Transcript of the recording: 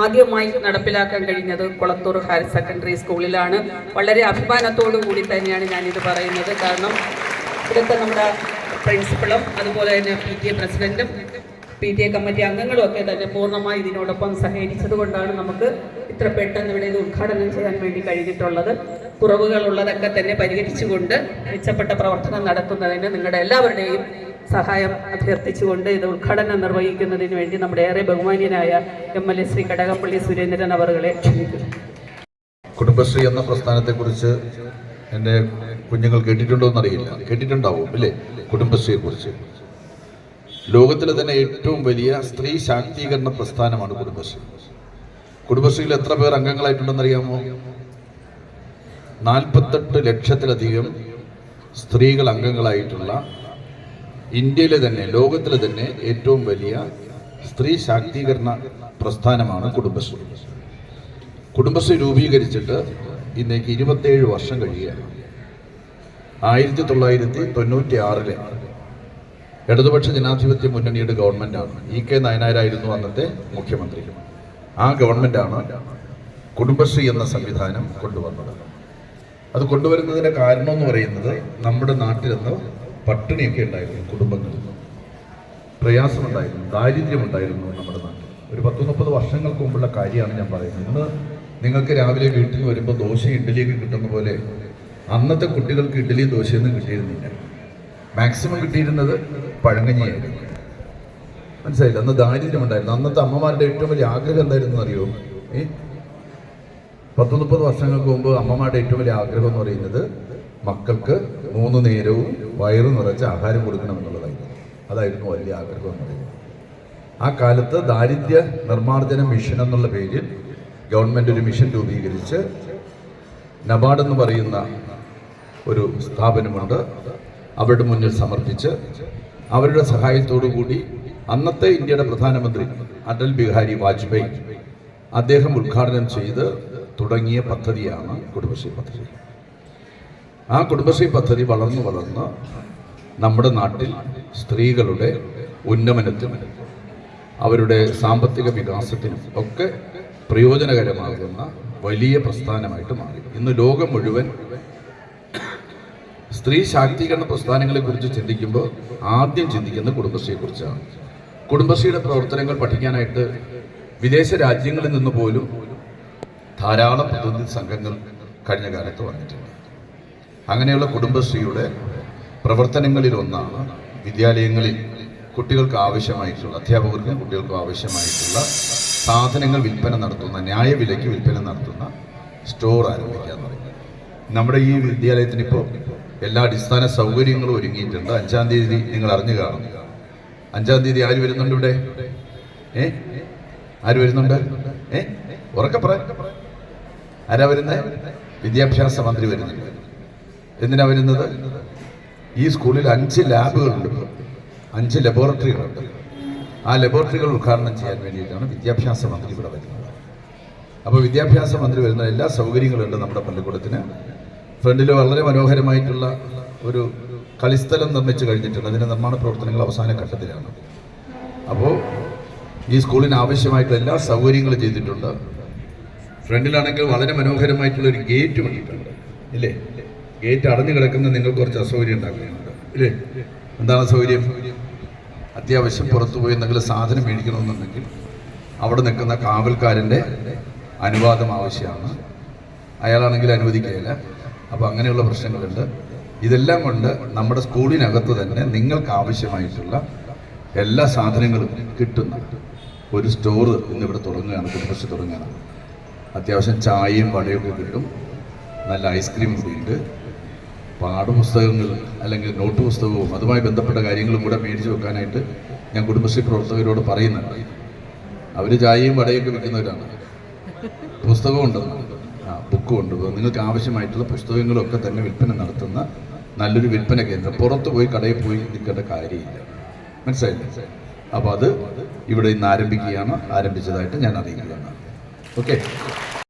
ആദ്യമായി നടപ്പിലാക്കാൻ കഴിഞ്ഞത് കൊളത്തൂർ ഹയർ സെക്കൻഡറി സ്കൂളിലാണ്. വളരെ അഭിമാനത്തോടു കൂടി തന്നെയാണ് ഞാനിത് പറയുന്നത്. കാരണം ഇവിടുത്തെ നമ്മുടെ പ്രിൻസിപ്പളും അതുപോലെ തന്നെ PTA പ്രസിഡന്റും PTA കമ്മിറ്റി അംഗങ്ങളും ഒക്കെ തന്നെ പൂർണ്ണമായി ഇതിനോടൊപ്പം സഹകരിച്ചത് കൊണ്ടാണ് നമുക്ക് ഇത്ര പെട്ടെന്ന് ഇവിടെ ഇത് ഉദ്ഘാടനം ചെയ്യാൻ വേണ്ടി കഴിഞ്ഞിട്ടുള്ളത്. കുറവുകളുള്ളതൊക്കെ തന്നെ പരിഹരിച്ചുകൊണ്ട് മെച്ചപ്പെട്ട പ്രവർത്തനം നടത്തുന്നതിന് നിങ്ങളുടെ എല്ലാവരുടെയും സഹായം അഭ്യർത്ഥിച്ചുകൊണ്ട് ഇത് ഉദ്ഘാടനം നിർവഹിക്കുന്നതിന് വേണ്ടി നമ്മുടെ ഏറെ ബഹുമാന്യനായ MLA ശ്രീ കടകംപള്ളി സുരേന്ദ്രൻ അവറുകളെ ക്ഷണിക്കുന്നു. കുടുംബശ്രീ എന്ന പ്രസ്ഥാനത്തെക്കുറിച്ച് എൻ്റെ കുഞ്ഞുങ്ങൾ കേട്ടിട്ടുണ്ടോ എന്നറിയില്ല. കേട്ടിട്ടുണ്ടാവും അല്ലേ? കുടുംബശ്രീയെക്കുറിച്ച് ലോകത്തിലെ തന്നെ ഏറ്റവും വലിയ സ്ത്രീ ശാക്തീകരണ പ്രസ്ഥാനമാണ് കുടുംബശ്രീ. കുടുംബശ്രീയിൽ എത്ര പേർ അംഗങ്ങളായിട്ടുണ്ടെന്നറിയാമോ? 48 ലക്ഷത്തിലധികം സ്ത്രീകൾ അംഗങ്ങളായിട്ടുള്ള ഇന്ത്യയിലെ തന്നെ ലോകത്തിലെ തന്നെ ഏറ്റവും വലിയ സ്ത്രീ ശാക്തീകരണ പ്രസ്ഥാനമാണ് കുടുംബശ്രീ. കുടുംബശ്രീ രൂപീകരിച്ചിട്ട് ഇന്നേക്ക് 27 വർഷം കഴിയുകയാണ്. 1996 ഇടതുപക്ഷ ജനാധിപത്യ മുന്നണിയുടെ ഗവൺമെൻറ്റാണ്. EK നായനാരായിരുന്നു അന്നത്തെ മുഖ്യമന്ത്രി. ആ ഗവൺമെൻറ്റാണ് കുടുംബശ്രീ എന്ന സംവിധാനം കൊണ്ടുവന്നത്. അത് കൊണ്ടുവരുന്നതിൻ്റെ കാരണം എന്ന് പറയുന്നത് നമ്മുടെ നാട്ടിലെന്ന് പട്ടിണിയൊക്കെ ഉണ്ടായിരുന്നു, കുടുംബങ്ങളിൽ പ്രയാസമുണ്ടായിരുന്നു, ദാരിദ്ര്യമുണ്ടായിരുന്നു നമ്മുടെ നാട്ടിൽ. ഒരു 10-30 വർഷങ്ങൾക്ക് മുമ്പുള്ള കാര്യമാണ് ഞാൻ പറയുന്നത്. ഇന്ന് നിങ്ങൾക്ക് രാവിലെ വീട്ടിൽ വരുമ്പോൾ ദോശ ഇഡ്ഡലിയൊക്കെ കിട്ടുന്ന പോലെ അന്നത്തെ കുട്ടികൾക്ക് ഇഡ്ഡലിയും ദോശയൊന്നും കിട്ടിയിരുന്നില്ല. മാക്സിമം കിട്ടിയിരുന്നത് പഴങ്കഞ്ഞിയായിരുന്നു. മനസ്സിലായില്ല? അന്ന് ദാരിദ്ര്യമുണ്ടായിരുന്നു. അന്നത്തെ അമ്മമാരുടെ ഏറ്റവും വലിയ ആഗ്രഹം എന്തായിരുന്നു അറിയോ? 10-30 വർഷങ്ങൾക്ക് മുമ്പ് അമ്മമാരുടെ ഏറ്റവും വലിയ ആഗ്രഹം എന്ന് പറയുന്നത് മക്കൾക്ക് 3 നേരവും വയറു നിറച്ച് ആഹാരം കൊടുക്കണമെന്നുള്ളതായിരുന്നു. അതായിരുന്നു വലിയ ആഗ്രഹം എന്ന് പറയുന്നത്. ആ കാലത്ത് ദാരിദ്ര്യ നിർമ്മാർജ്ജന മിഷൻ എന്നുള്ള പേരിൽ ഗവൺമെൻറ് ഒരു മിഷൻ രൂപീകരിച്ച് നബാർഡ് എന്ന് പറയുന്ന ഒരു സ്ഥാപനമുണ്ട്. അവരുടെ മുന്നിൽ സമർപ്പിച്ച് അവരുടെ സഹായത്തോടു കൂടി അന്നത്തെ ഇന്ത്യയുടെ പ്രധാനമന്ത്രി അടൽ ബിഹാരി വാജ്പേയി അദ്ദേഹം ഉദ്ഘാടനം ചെയ്ത് തുടങ്ങിയ പദ്ധതിയാണ് കുടുംബശ്രീ പദ്ധതി. ആ കുടുംബശ്രീ പദ്ധതി വളർന്ന് നമ്മുടെ നാട്ടിൽ സ്ത്രീകളുടെ ഉന്നമനത്തിനും അവരുടെ സാമ്പത്തിക വികാസത്തിനും ഒക്കെ പ്രയോജനകരമാകുന്ന വലിയ പ്രസ്ഥാനമായിട്ട് മാറി. ഇന്ന് ലോകം മുഴുവൻ സ്ത്രീ ശാക്തീകരണ പ്രസ്ഥാനങ്ങളെക്കുറിച്ച് ചിന്തിക്കുമ്പോൾ ആദ്യം ചിന്തിക്കുന്നത് കുടുംബശ്രീയെക്കുറിച്ചാണ്. കുടുംബശ്രീയുടെ പ്രവർത്തനങ്ങൾ പഠിക്കാനായിട്ട് വിദേശ രാജ്യങ്ങളിൽ നിന്ന് പോലും ധാരാളം പ്രതിനിധി സംഘങ്ങൾ കഴിഞ്ഞ കാലത്ത് വന്നിട്ടുണ്ട്. അങ്ങനെയുള്ള കുടുംബശ്രീയുടെ പ്രവർത്തനങ്ങളിലൊന്നാണ് വിദ്യാലയങ്ങളിൽ കുട്ടികൾക്ക് ആവശ്യമായിട്ടുള്ള, അധ്യാപകർക്കും കുട്ടികൾക്കും ആവശ്യമായിട്ടുള്ള സാധനങ്ങൾ വിൽപ്പന നടത്തുന്ന, ന്യായവിലയ്ക്ക് വിൽപ്പന നടത്തുന്ന സ്റ്റോർ ആരംഭിക്കുക എന്ന് പറയുന്നത്. നമ്മുടെ ഈ വിദ്യാലയത്തിന് ഇപ്പോൾ എല്ലാ അടിസ്ഥാന സൗകര്യങ്ങളും ഒരുങ്ങിയിട്ടുണ്ട്. 5-ാം തീയതി നിങ്ങൾ അറിഞ്ഞു കാണും. 5-ാം തീയതി ആര് വരുന്നുണ്ട് ഇവിടെ? ആര് വരുന്നുണ്ട്? ഉറക്കെ പറ. ആരാ വരുന്നത്? വിദ്യാഭ്യാസ മന്ത്രി വരുന്നുണ്ട്. എന്തിനാ വരുന്നത്? ഈ സ്കൂളിൽ 5 ലാബുകളുണ്ട്, 5 ലബോറട്ടറികളുണ്ട്. ആ ലബോറട്ടറികൾ ഉദ്ഘാടനം ചെയ്യാൻ വേണ്ടിയിട്ടാണ് വിദ്യാഭ്യാസ മന്ത്രി ഇവിടെ വരുന്നത്. അപ്പോൾ വിദ്യാഭ്യാസ മന്ത്രി വരുന്ന എല്ലാ സൗകര്യങ്ങളുണ്ട് നമ്മുടെ പള്ളിക്കൂടത്തിന്. ഫ്രണ്ടിൽ വളരെ മനോഹരമായിട്ടുള്ള ഒരു കളിസ്ഥലം നിർമ്മിച്ചു കഴിഞ്ഞിട്ടുണ്ട്. അതിൻ്റെ നിർമ്മാണ പ്രവർത്തനങ്ങൾ അവസാന ഘട്ടത്തിലാണ്. അപ്പോൾ ഈ സ്കൂളിന് ആവശ്യമായിട്ടുള്ള എല്ലാ സൗകര്യങ്ങളും ചെയ്തിട്ടുണ്ട്. ഫ്രണ്ടിലാണെങ്കിൽ വളരെ മനോഹരമായിട്ടുള്ള ഒരു ഗേറ്റ് പണിയിട്ടുണ്ട്, ഇല്ലേ? ഗേറ്റ് അടഞ്ഞു കിടക്കുന്ന നിങ്ങൾക്ക് കുറച്ച് അസൗകര്യം ഉണ്ടാക്കുന്നുണ്ട്, ഇല്ലേ? എന്താണ് സൗകര്യം? അത്യാവശ്യം പുറത്തു പോയി എന്തെങ്കിലും സാധനം മേടിക്കണമെന്നുണ്ടെങ്കിൽ അവിടെ നിൽക്കുന്ന കാവൽക്കാരൻ്റെ അനുവാദം ആവശ്യമാണ്. അയാളാണെങ്കിൽ അനുവദിക്കുകയില്ല. അപ്പോൾ അങ്ങനെയുള്ള പ്രശ്നങ്ങളുണ്ട്. ഇതെല്ലാം കൊണ്ട് നമ്മുടെ സ്കൂളിനകത്ത് തന്നെ നിങ്ങൾക്ക് ആവശ്യമായിട്ടുള്ള എല്ലാ സാധനങ്ങളും കിട്ടുന്ന ഒരു സ്റ്റോർ ഇന്നിവിടെ തുടങ്ങുകയാണ്, കുടുംബശ്രീ തുടങ്ങുകയാണ്. അത്യാവശ്യം ചായയും വടയൊക്കെ കിട്ടും. നല്ല ഐസ്ക്രീം കൂടിയുണ്ട്. പാഠപുസ്തകങ്ങൾ അല്ലെങ്കിൽ നോട്ട് പുസ്തകവും അതുമായി ബന്ധപ്പെട്ട കാര്യങ്ങളും കൂടെ മേടിച്ച് വെക്കാനായിട്ട് ഞാൻ കുടുംബശ്രീ പ്രവർത്തകരോട് പറയുന്നുണ്ട്. അവർ ചായയും വടയൊക്കെ വിൽക്കുന്നവരാണ്. പുസ്തകമുണ്ട്, ബുക്കും ഉണ്ട്. നിങ്ങൾക്ക് ആവശ്യമായിട്ടുള്ള പുസ്തകങ്ങളൊക്കെ തന്നെ വിൽപ്പന നടത്തുന്ന നല്ലൊരു വിൽപ്പന കേന്ദ്രം. പുറത്ത് പോയി കടയിൽ പോയി നിൽക്കേണ്ട കാര്യമില്ല. മനസ്സിലായില്ലേ? അപ്പോൾ അത് ഇവിടെ ഇന്ന് ആരംഭിക്കുകയാണ്. ആരംഭിച്ചതായിട്ട് ഞാൻ അറിയിക്കുകയാണ്. ഓക്കെ.